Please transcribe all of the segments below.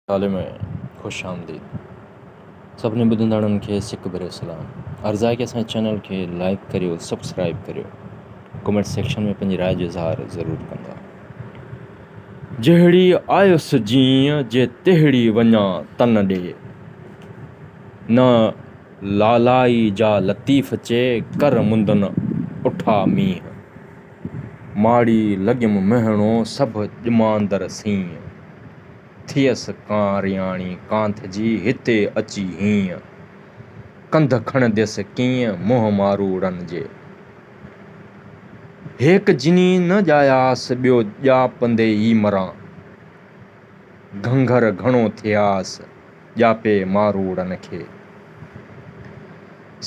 नाले में खुश आमदीद सभिनी ॿुधंदड़नि खे सिक भरियो सलाम। अर्ज़ु आहे कि असांजे चैनल खे लाइक करियो, सब्सक्राइब करियो, कमेंट सेक्शन में पंहिंजी राय जो इज़हार ज़रूरु कंदा। जहिड़ी आयुसि जीअं जे तहिड़ी वञा तन ॾे, न लालाई जा लतीफ़ चे कर मुंदन उठा मींहं, माड़ी लॻियमि महणो सभु ॼमांदड़ सीं, थियसि कारियाणी कांथ जी हिते अची हीअं, कंध खणंदसि कीअं मुंहुं मारूड़नि जे। हेक जिनी न ॼायासि ॿियो ॼापंदे ई मरां, घंघर घणो थियासि ॼापे मारूड़नि खे।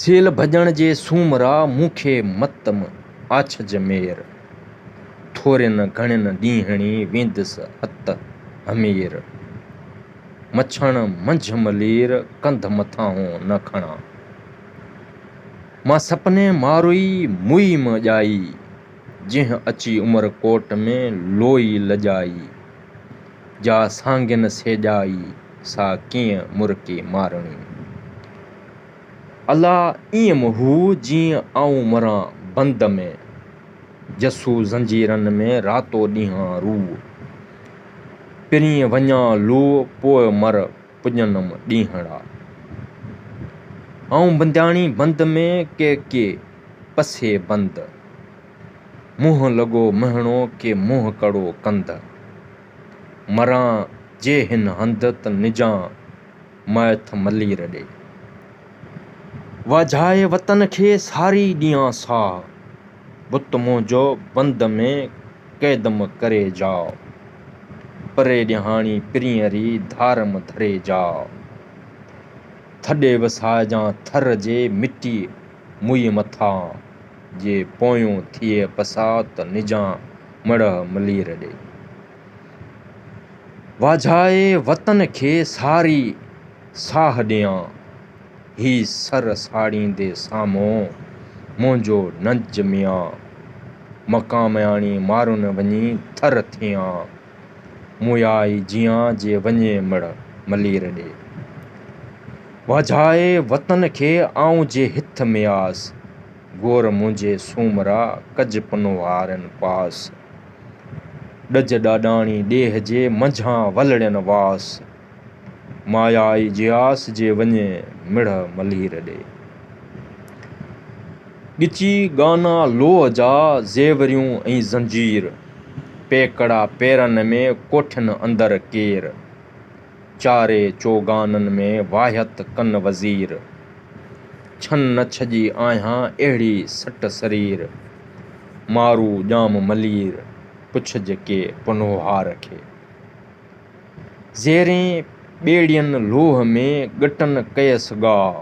सेल भॼण जे सूमरा मूंखे मतम आछज मेर, थोरनि घणनि ॾींहंनि वेंदसि हथ हमेर, मछण मंझ मलेर कंध मथां न खणा। मां सपने मारोई मुई म ॼाई, जंहिं अची उमरकोट में लोई लॼाई, जा सांगिन सेॼाई सा कीअं मुरके मारणी। अला ईअं हू जीअं आऊं मरां बंद में, जसूं ज़ंजीरनि में रातो ॾींहां रू, पिरीं वञा लू पोइ मर पुॼंदमि ॾींहड़ा। आऊं बंदियाणी बंद में के पसे बंद, मुंहुं लॻो महणो के मुंहुं कड़ो कंध, मरां जे हिन हंध त निजां माइथ मलीर ॾे। वाझाए वतन खे सारी ॾियां साह, बुत मुंहिंजो बंद में कैदम करे जाओ, परे ॾियाहाणी पिरींअरी धारम धरे जाओ। थॾे वसाइजां थर जे मिटी मुई मथां, जे पोयों थिए पसा त निजां मड़ह मलीर ॾे। वाझाए वतन खे सारी साह ॾियां, ही सर साड़ींदे साम्हूं मुंहिंजो नंज मियां, मकामयाणी मारुन वञी थर थियां, मुयाई जियां जे वञे मड़ मलीर ॾे। वाझाए वतन खे आऊं जे हिथ में आस, गोर मुंहिंजे सूमरा कज पनवारनि पास, ॾज ॾाॾाणी ॾेह जे मंझां वलड़नि वास, मायाई जे आस जे वञे मिड़ मलीर ॾे। ॻिची गाना लोह जा ज़ेवरियूं ऐं ज़ंजीर, पेकड़ा पेरनि में कोठियुनि अंदर केर, चारे चोगाननि में वाहियत कन वज़ीर, छन न छॼी आहियां अहिड़ी सट शरीर, मारू ॼाम मलीर पुछज के पनोहार खे। ज़ेरें ॿेड़ियनि लोह में ॻटनि कयसि गाह,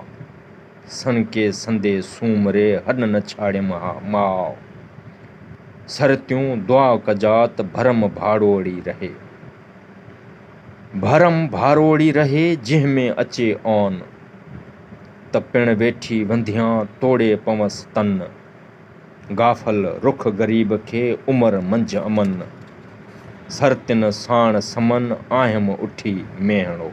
सणके संदे सूमरे हॾ न छाड़ियमि माउ, सरतियूं दुआ कजा त भरम भाड़ोड़ी रहे। भरम भाड़ोड़ी रहे जंहिं में अचे ओन, त पिण वेठी वंधियां तोड़े पवंसि तन, गाफ़ल रुख ग़रीब खे उमर मंझ अमन, सरतिन साण समन आहियमि उठी मेहणो।